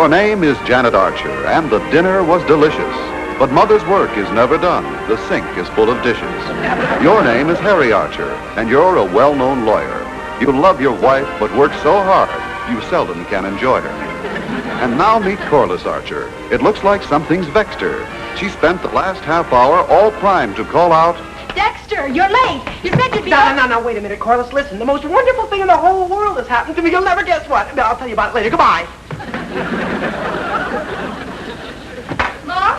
Your name is Janet Archer, and the dinner was delicious. But Mother's work is never done. The sink is full of dishes. Your name is Harry Archer, and you're a well-known lawyer. You love your wife, but work so hard, you seldom can enjoy her. And now meet Corliss Archer. It looks like something's vexed her. She spent the last half hour all primed to call out, Dexter, you're late. You said you'd be... No, wait a minute, Corliss. Listen, the most wonderful thing in the whole world has happened to me. You'll never guess what. I'll tell you about it later. Goodbye. Mom?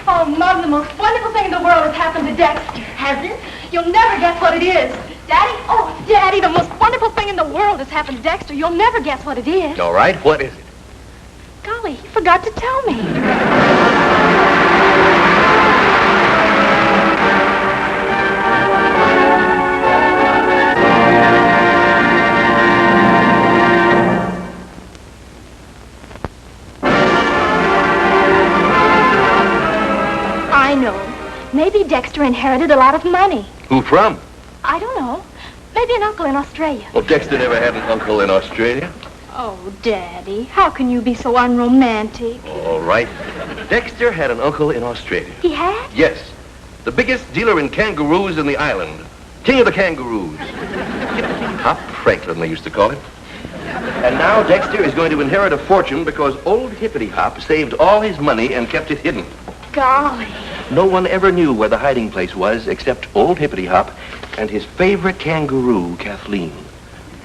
Oh, Mom, the most wonderful thing in the world has happened to Dexter. Has it? You'll never guess what it is. Daddy? Oh, Daddy, the most wonderful thing in the world has happened to Dexter. You'll never guess what it is. All right, what is it? Golly, he forgot to tell me. I know. Maybe Dexter inherited a lot of money. Who from? I don't know. Maybe an uncle in Australia. Well, Dexter never had an uncle in Australia. Oh, Daddy, how can you be so unromantic? All right. Dexter had an uncle in Australia. He had? Yes. The biggest dealer in kangaroos in the island. King of the kangaroos. Hop Franklin, they used to call him. And now Dexter is going to inherit a fortune because old Hippity Hop saved all his money and kept it hidden. Golly. No one ever knew where the hiding place was except old Hippity Hop and his favorite kangaroo, Kathleen.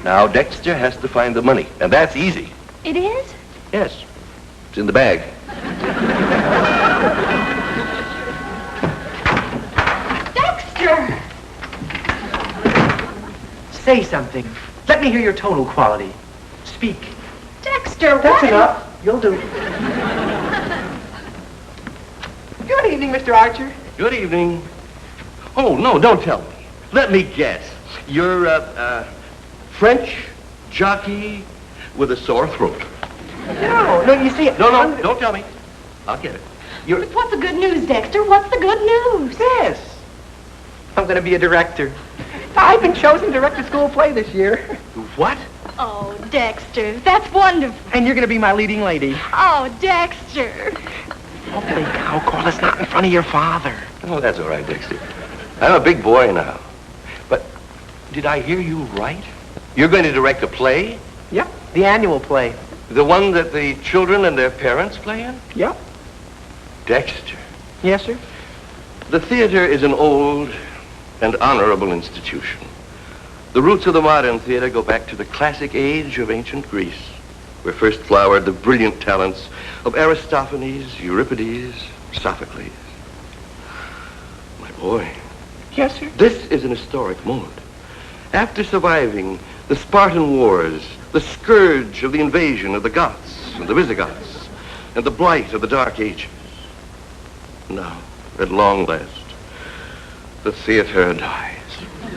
Now Dexter has to find the money, and that's easy. It is? Yes. It's in the bag. Dexter! Say something. Let me hear your tonal quality. Speak. Dexter, That's enough. You'll do. Good evening, Mr. Archer. Good evening. Oh, no, don't tell me. Let me guess. You're French jockey with a sore throat. No, you see... No, don't tell me. I'll get it. But what's the good news, Dexter? What's the good news? Yes. I'm going to be a director. I've been chosen to direct a school play this year. What? Oh, Dexter, that's wonderful. And you're going to be my leading lady. Oh, Dexter. Holy cow, Corliss, not in front of your father. Oh, that's all right, Dexter. I'm a big boy now. But did I hear you right? You're going to direct a play? Yep, the annual play. The one that the children and their parents play in? Yep. Dexter. Yes, sir? The theater is an old and honorable institution. The roots of the modern theater go back to the classic age of ancient Greece, where first flowered the brilliant talents of Aristophanes, Euripides, Sophocles. My boy. Yes, sir? This is an historic moment. After surviving the Spartan Wars, the scourge of the invasion of the Goths and the Visigoths, and the blight of the Dark Ages, now, at long last, the theater dies.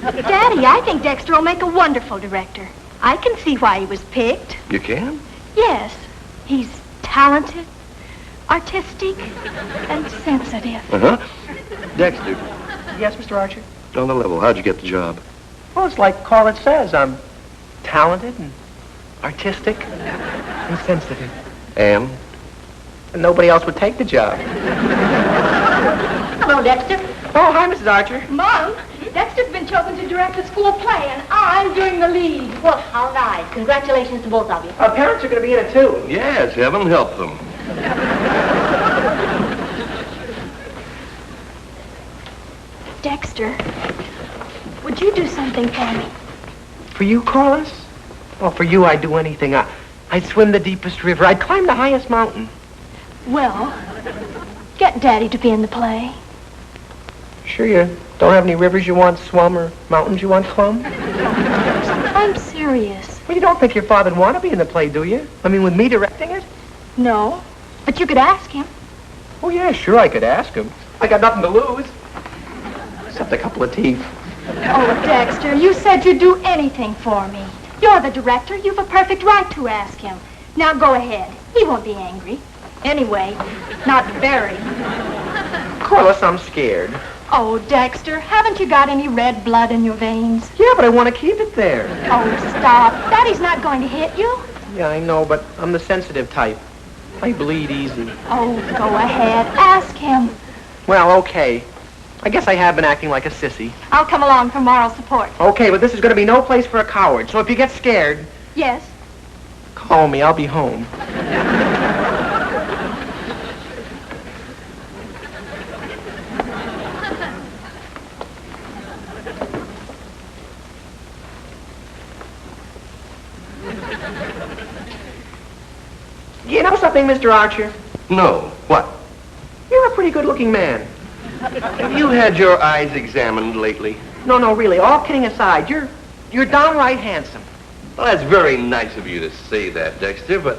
Daddy, I think Dexter will make a wonderful director. I can see why he was picked. You can? Yes. He's talented, artistic, and sensitive. Uh-huh. Dexter, Yes, Mr. Archer? on the level, how'd you get the job? Well, it's like Corliss says. I'm talented and artistic and sensitive. And? And nobody else would take the job. Hello, Dexter. Oh, hi, Mrs. Archer. Mom, Dexter's been chosen to direct a school play, and I'm doing the lead. Well, how nice. Congratulations to both of you. Our parents are going to be in it, too. Yes, heaven help them. Dexter, would you do something for me? For you, Corliss? Well, for you, I'd do anything. I'd swim the deepest river. I'd climb the highest mountain. Well, get Daddy to be in the play. Sure you don't have any rivers you want swum or mountains you want clumb? I'm serious. Well, you don't think your father'd want to be in the play, do you? I mean, with me directing it? No, but you could ask him. Oh, yeah, sure, I could ask him. I got nothing to lose. Except a couple of teeth. Oh, Dexter, you said you'd do anything for me. You're the director. You've a perfect right to ask him. Now go ahead. He won't be angry. Anyway, not very. Corliss, I'm scared. Oh, Dexter, haven't you got any red blood in your veins? Yeah, but I want to keep it there. Oh, stop. Daddy's not going to hit you. Yeah, I know, but I'm the sensitive type. I bleed easy. Oh, go ahead. Ask him. Well, okay. I guess I have been acting like a sissy. I'll come along for moral support. Okay, but this is going to be no place for a coward. So if you get scared, Yes. call me. I'll be home. You know something, Mr. Archer? No. What? You're a pretty good-looking man. Have you had your eyes examined lately? No, really. All kidding aside, you're downright handsome. Well, that's very nice of you to say that, Dexter, but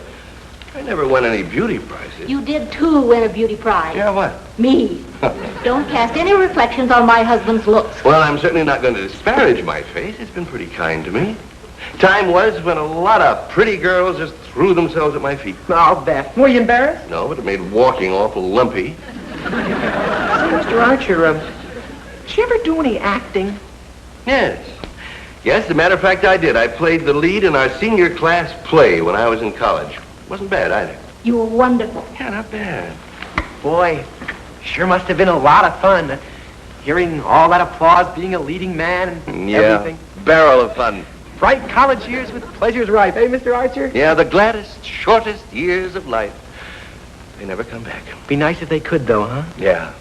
I never won any beauty prizes. You did, too, win a beauty prize. Yeah, what? Me. Don't cast any reflections on my husband's looks. Well, I'm certainly not going to disparage my face. It's been pretty kind to me. Time was when a lot of pretty girls just threw themselves at my feet. I'll bet. Were you embarrassed? No, but it made walking awful lumpy. Say, Mr. Archer, did you ever do any acting? Yes. Yes, as a matter of fact, I did. I played the lead in our senior class play when I was in college. Wasn't bad either. You were wonderful. Yeah, not bad. Boy, sure must have been a lot of fun. Hearing all that applause, being a leading man and everything. Barrel of fun. Bright college years with pleasures ripe, eh, Mr. Archer? Yeah, the gladdest, shortest years of life. They never come back. Be nice if they could, though, huh? Yeah.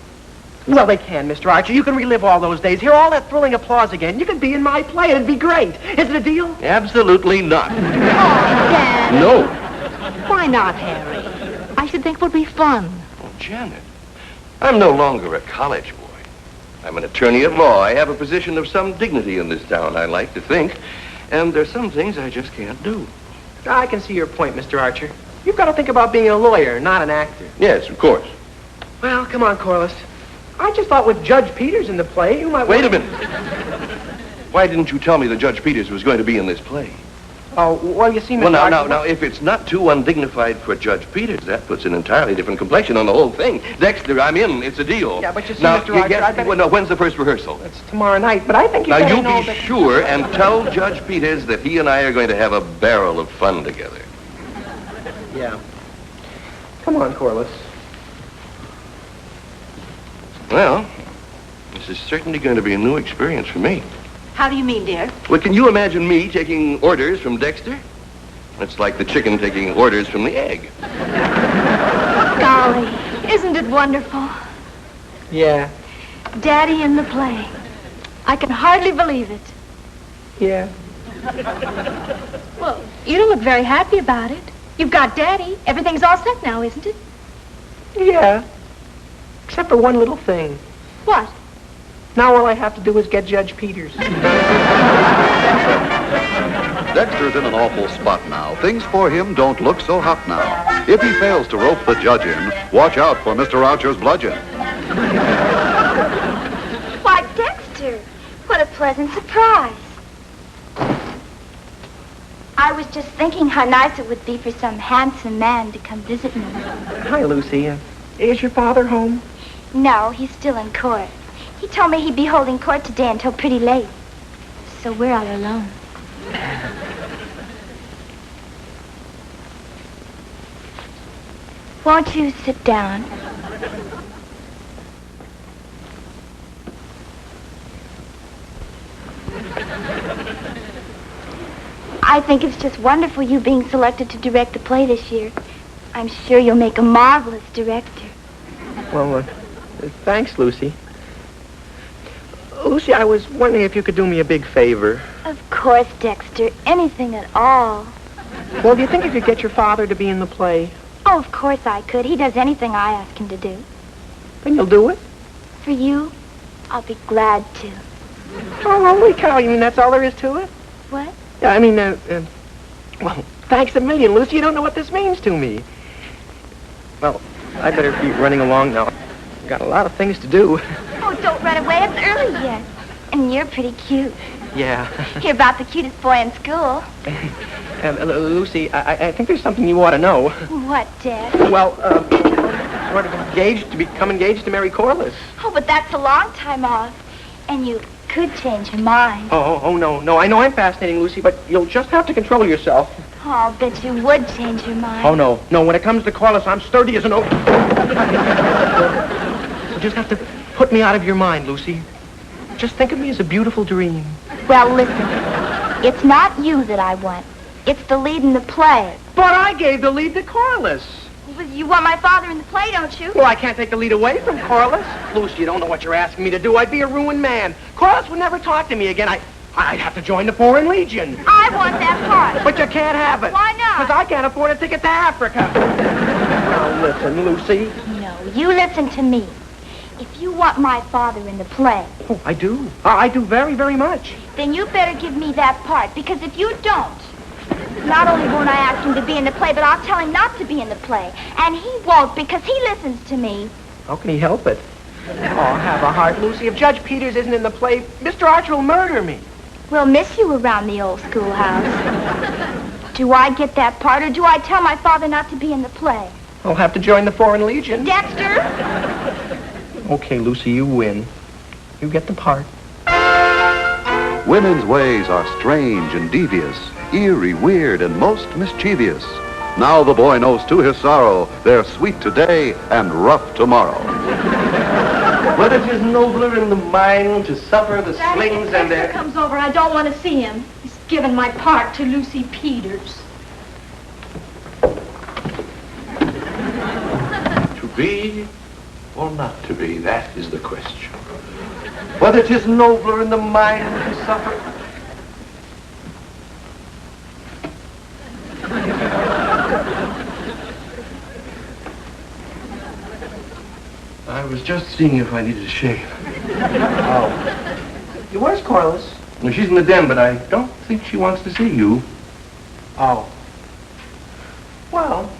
Well, they can, Mr. Archer. You can relive all those days. Hear all that thrilling applause again. You could be in my play. It'd be great. Is it a deal? Absolutely not. Oh, Dad. No. Why not, Harry? I should think it would be fun. Oh, Janet, I'm no longer a college boy. I'm an attorney at law. I have a position of some dignity in this town, I like to think. And there's some things I just can't do. I can see your point, Mr. Archer. You've got to think about being a lawyer, not an actor. Yes, of course. Well, come on, Corliss. I just thought with Judge Peters in the play, you might... Wait a minute. Why didn't you tell me that Judge Peters was going to be in this play? Oh, well, you see, Mr. Well, Archer... now, if it's not too undignified for Judge Peters, that puts an entirely different complexion on the whole thing. Dexter, I'm in. It's a deal. Yeah, but you see, now, Mr. Archer, I better... Well, no, when's the first rehearsal? It's tomorrow night, but I think you Now, better you know be that... sure and tell Judge Peters that he and I are going to have a barrel of fun together. Yeah. Come on, Corliss. Well, this is certainly going to be a new experience for me. How do you mean, dear? Well, can you imagine me taking orders from Dexter? It's like the chicken taking orders from the egg. Golly, isn't it wonderful? Yeah. Daddy in the play. I can hardly believe it. Yeah. Well, you don't look very happy about it. You've got Daddy. Everything's all set now, isn't it? Yeah. Except for one little thing. What? Now all I have to do is get Judge Peters. Dexter's in an awful spot now. Things for him don't look so hot now. If he fails to rope the judge in, watch out for Mr. Archer's bludgeon. Why, Dexter, what a pleasant surprise. I was just thinking how nice it would be for some handsome man to come visit me. Hi, Lucy. Is your father home? No, he's still in court. He told me he'd be holding court today until pretty late. So we're all alone. Won't you sit down? I think it's just wonderful you being selected to direct the play this year. I'm sure you'll make a marvelous director. Well, thanks, Lucy. Lucy, I was wondering if you could do me a big favor. Of course, Dexter. Anything at all. Well, do you think you could get your father to be in the play? Oh, of course I could. He does anything I ask him to do. Then you'll do it? For you, I'll be glad to. Oh, holy cow, you mean that's all there is to it? What? Yeah, I mean, well, thanks a million, Lucy. You don't know what this means to me. Well, I better be running along now. I've got a lot of things to do. Oh, don't run away. It's early yet. And you're pretty cute. Yeah. You're about the cutest boy in school. Lucy, I think there's something you ought to know. What, Dad? Well, become engaged to Mary Corliss. Oh, but that's a long time off. And you could change your mind. Oh, no. I know I'm fascinating, Lucy, but you'll just have to control yourself. Oh, I'll bet you would change your mind. Oh, no. No, when it comes to Corliss, I'm sturdy as an oak. You just have to put me out of your mind, Lucy. Just think of me as a beautiful dream. Well, listen. It's not you that I want. It's the lead in the play. But I gave the lead to Corliss. Well, you want my father in the play, don't you? Well, I can't take the lead away from Corliss. Lucy, you don't know what you're asking me to do. I'd be a ruined man. Corliss would never talk to me again. I'd have to join the Foreign Legion. I want that part. But you can't have it. Why not? Because I can't afford a ticket to Africa. Now, listen, Lucy. No, you listen to me. If you want my father in the play, Oh, I do. I do very, very much. then you better give me that part. Because if you don't, not only won't I ask him to be in the play, but I'll tell him not to be in the play. And he won't because he listens to me. How can he help it? Oh, have a heart, Lucy. If Judge Peters isn't in the play, Mr. Archer will murder me. We'll miss you around the old schoolhouse. Do I get that part, or do I tell my father not to be in the play? I'll have to join the Foreign Legion. Dexter? Okay, Lucy, you win. You get the part. Women's ways are strange and devious, eerie, weird, and most mischievous. Now the boy knows to his sorrow they're sweet today and rough tomorrow. But it is nobler in the mind to suffer the slings and Dexter comes over. I don't want to see him. He's given my part to Lucy Peters. To be or not to be, that is the question. Whether it is nobler in the mind to suffer. I was just seeing if I needed a shave. Oh. Where's Corliss? Well, she's in the den, but I don't think she wants to see you. Oh. Well.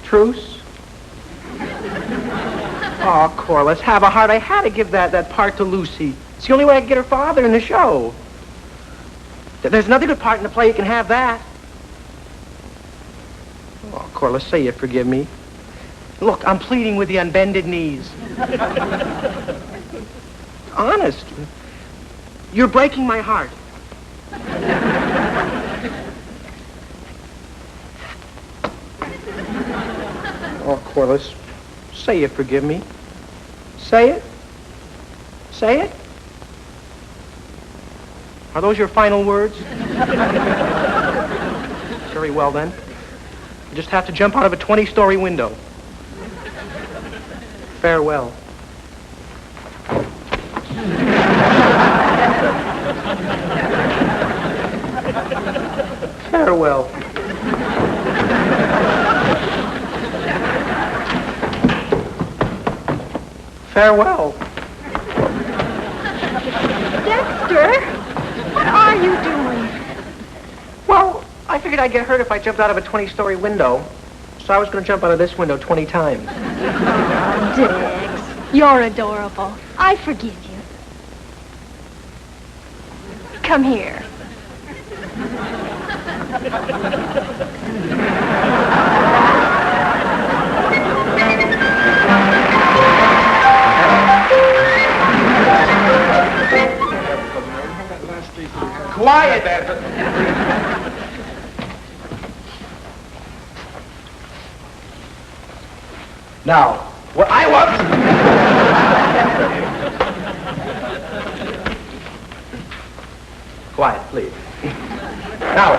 Truce? Oh, Corliss, have a heart. I had to give that part to Lucy. It's the only way I can get her father in the show. There's another good part in the play. You can have that. Oh, Corliss, say you forgive me. Look, I'm pleading with you on bended knees. Honest. You're breaking my heart. Oh, Corliss, say you forgive me. Say it. Say it. Are those your final words? Very well, then. You just have to jump out of a 20-story window. Farewell. Farewell. Farewell. Dexter, what are you doing? Well, I figured I'd get hurt if I jumped out of a 20-story window. So I was going to jump out of this window 20 times. Dex, you're adorable. I forgive you. Come here. Quiet there. Now, what I want... Quiet, please. Now,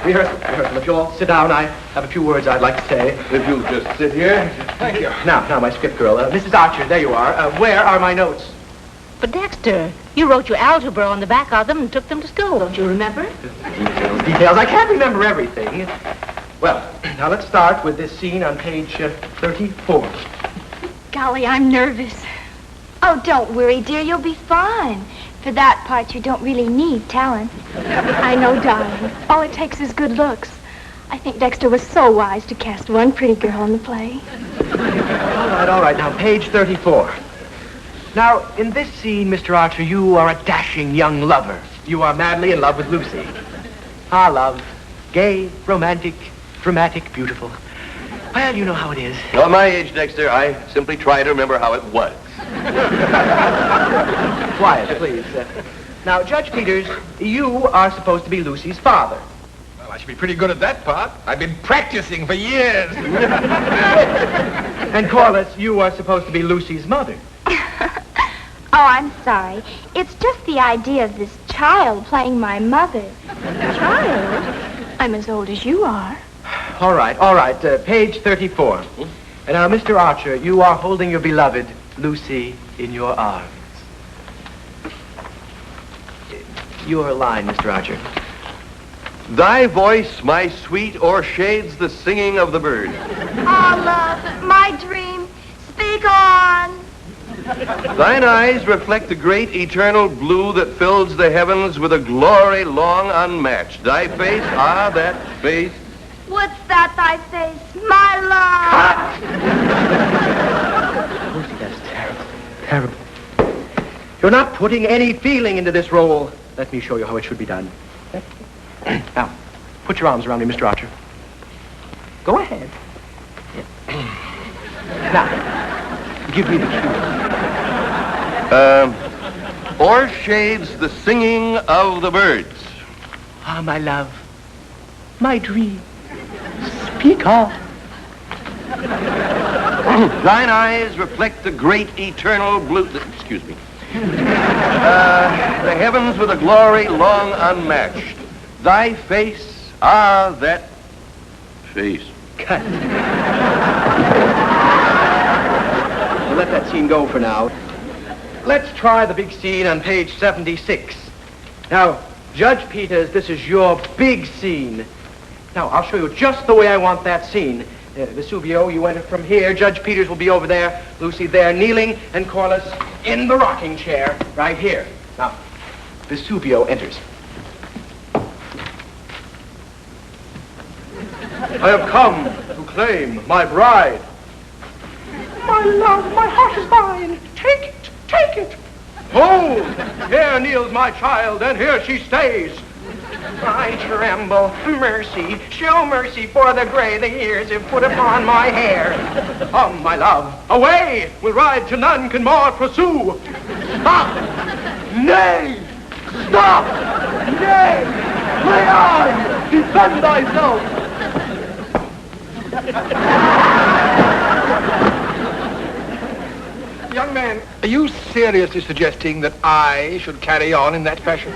rehearsal. If you'll all sit down, I have a few words I'd like to say. If you'll just sit here. Thank you. Now, my script girl. Mrs. Archer, there you are. Where are my notes? But Dexter, you wrote your algebra on the back of them and took them to school, don't you remember? Details. I can't remember everything. Well, now let's start with this scene on page 34. Golly, I'm nervous. Oh, don't worry, dear. You'll be fine. For that part, you don't really need talent. I know, darling. All it takes is good looks. I think Dexter was so wise to cast one pretty girl in the play. All right. Now, page 34. Now, in this scene, Mr. Archer, you are a dashing young lover. You are madly in love with Lucy. Ah, love. Gay, romantic, dramatic, beautiful. Well, you know how it is. At my age, Dexter, I simply try to remember how it was. Quiet, please. Now, Judge Peters, you are supposed to be Lucy's father. Well, I should be pretty good at that part. I've been practicing for years. And Corliss, you are supposed to be Lucy's mother. Oh, I'm sorry. It's just the idea of this child playing my mother. Child? I'm as old as you are. All right. Page 34. And now, Mr. Archer, you are holding your beloved Lucy in your arms. Your line, Mr. Archer. Thy voice, my sweet, o'ershades the singing of the bird. Oh, love, my dream, speak on. Thine eyes reflect the great eternal blue that fills the heavens with a glory long unmatched. Thy face, that face. What's that thy face, my love? Lucy, that's terrible. You're not putting any feeling into this role. Let me show you how it should be done. Now, put your arms around me, Mr. Archer. Go ahead. Now, give me the cue. O'ershades the singing of the birds. Ah, my love, my dream. Speak on. Thine eyes reflect the great eternal blue. Excuse me. The heavens with a glory long unmatched. Thy face, that face. Cut. We'll let that scene go for now. Let's try the big scene on page 76. Now, Judge Peters, this is your big scene. Now, I'll show you just the way I want that scene. Vesubio, you enter from here. Judge Peters will be over there. Lucy there, kneeling, and Corliss in the rocking chair, right here. Now, Vesubio enters. I have come to claim my bride. My love, my heart is mine. Take it. Hold! Here kneels my child, and here she stays. I tremble. Mercy, show mercy for the gray the years have put upon my hair. Come, my love, away! We'll ride till none can more pursue. Stop! Nay! Stop! Nay! Lay on! Defend thyself! Young man, are you seriously suggesting that I should carry on in that fashion?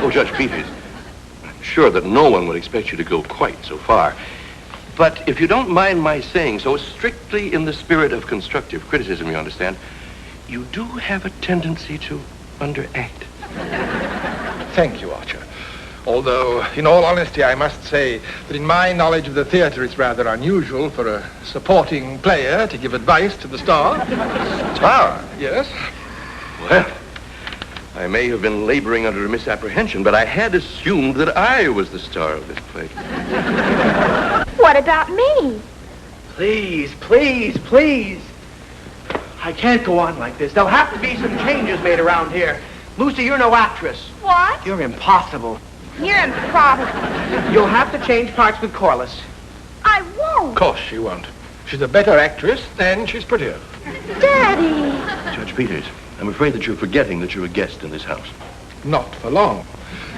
Oh, Judge Peters, I'm sure that no one would expect you to go quite so far. But if you don't mind my saying so, strictly in the spirit of constructive criticism, you understand, you do have a tendency to underact. Thank you, Archer. Although, in all honesty, I must say that in my knowledge of the theater, it's rather unusual for a supporting player to give advice to the star. Star? Yes. Well, I may have been laboring under a misapprehension, but I had assumed that I was the star of this play. What about me? Please. I can't go on like this. There'll have to be some changes made around here. Lucy, you're no actress. What? You're impossible. You're improbable. You'll have to change parts with Corliss. I won't. Of course she won't. She's a better actress and she's prettier. Daddy. Judge Peters, I'm afraid that you're forgetting that you're a guest in this house. Not for long.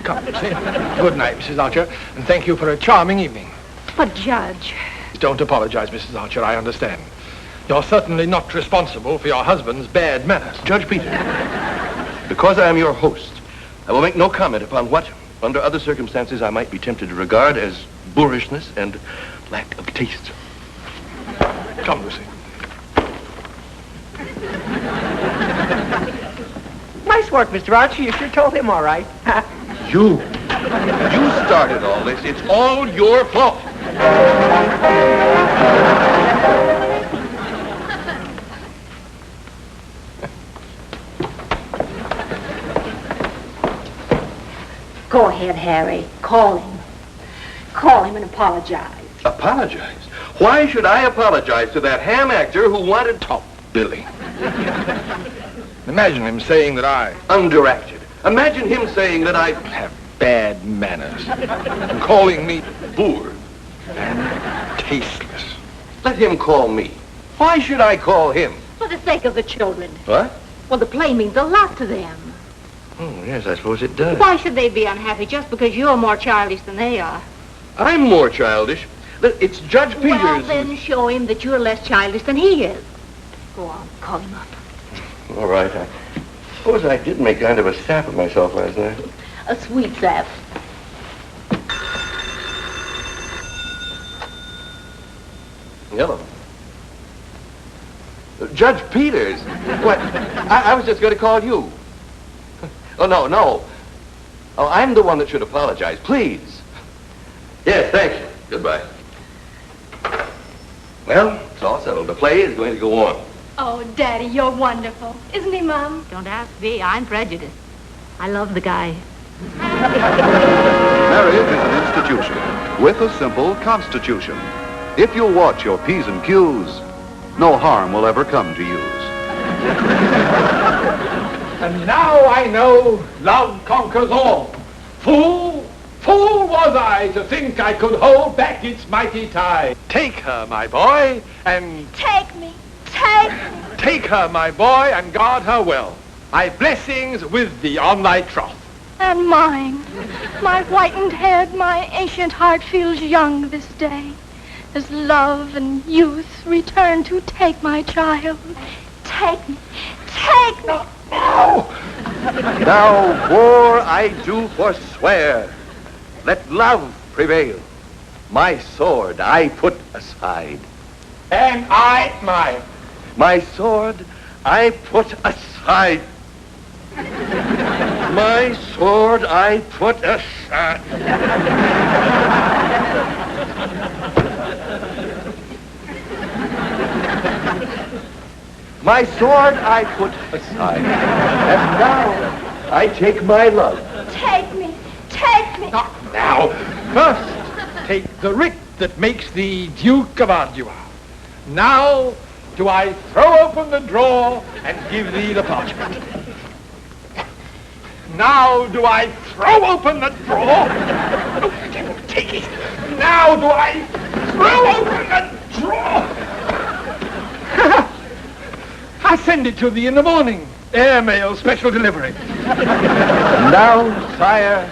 Come, Lucy. Good night, Mrs. Archer, and thank you for a charming evening. But, Judge... Don't apologize, Mrs. Archer, I understand. You're certainly not responsible for your husband's bad manners. Judge Peters, because I am your host, I will make no comment upon what, under other circumstances, I might be tempted to regard as boorishness and lack of taste. Come, Lucy. Nice work, Mr. Archer. You sure told him all right. You started all this. It's all your fault. Go ahead, Harry. Call him. Call him and apologize. Apologize? Why should I apologize to that ham actor who wanted Top Billy. Imagine him saying that I underacted? Imagine him saying that I have bad manners and calling me boor. and tasteless. Let him call me. Why should I call him? For the sake of the children. What? Well, the play means a lot to them. Oh, yes, I suppose it does. Why should they be unhappy just because you're more childish than they are? I'm more childish. It's Judge Peters. Well, then show him that you're less childish than he is. Go on, call him up. All right. I suppose I did make kind of a sap of myself last night. A sweet sap. Hello. Judge Peters. What? I was just going to call you. Oh, no. Oh, I'm the one that should apologize. Please. Yes, thank you. Goodbye. Well, it's all settled. The play is going to go on. Oh, Daddy, you're wonderful. Isn't he, Mom? Don't ask me. I'm prejudiced. I love the guy. Marriage is an institution with a simple constitution. If you'll watch your P's and Q's, no harm will ever come to use. And now I know love conquers all. Fool was I to think I could hold back its mighty tide. Take her, my boy, and Take me. Take me. take her, my boy, and guard her well. My blessings with thee on thy troth. And mine. My whitened head, my ancient heart feels young this day. As love and youth return to take my child. Take me. Take me. Now, war I do forswear. Let love prevail. My sword I put aside. And I mine. My sword I put aside. My sword I put aside. My sword I put aside. And now I take my love. Take me. Take me. Now, first, take the writ that makes thee Duke of Ardua. Now do I throw open the drawer and give thee the parchment. Now do I throw open the drawer. Take it. Now do I throw open the drawer. I send it to thee in the morning. Airmail special delivery. Now, sire,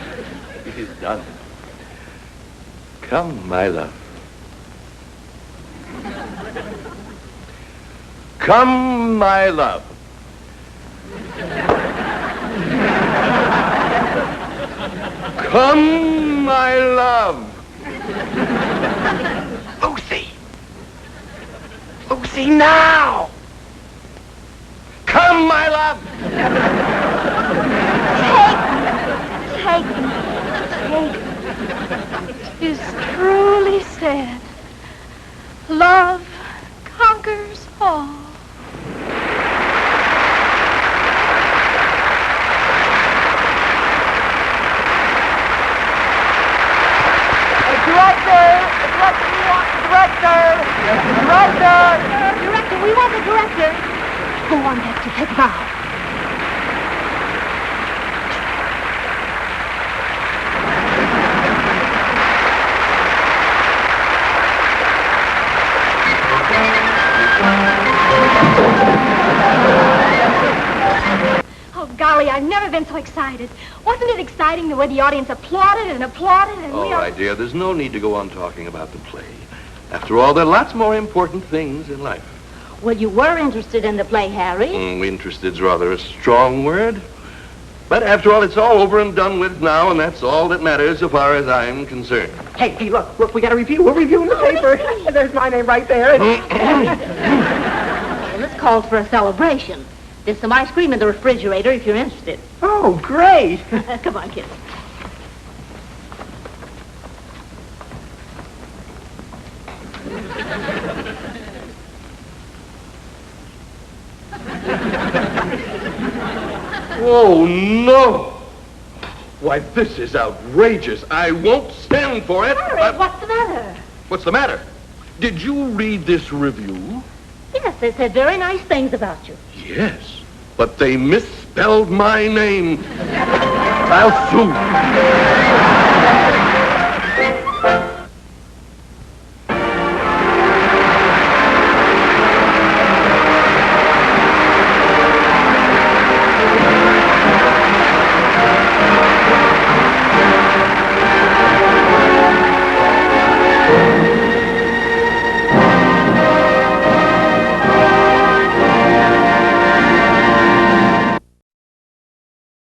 it is done. Come, my love. Come, my love. Come, my love. Lucy, now. Come, my love. Take me. Take me. It is truly said, love conquers all. Director, we want the director. Go on, Dexter, take a bow. Oh, golly, I've never been so excited. Wasn't it exciting the way the audience applauded and applauded and All right, dear, there's no need to go on talking about the play. After all, there are lots more important things in life. Well, you were interested in the play, Harry. Interested's rather a strong word. But after all, it's all over and done with now, and that's all that matters so far as I'm concerned. Hey, look, we got a review. We're reviewing the paper. There's my name right there. Well, this calls for a celebration. There's some ice cream in the refrigerator if you're interested. Oh, great. Come on, kids. Oh, no! Why, this is outrageous. I won't stand for it. Harry, what's the matter? What's the matter? Did you read this review? Yes, they said very nice things about you. Yes, but they misspelled my name. I'll sue.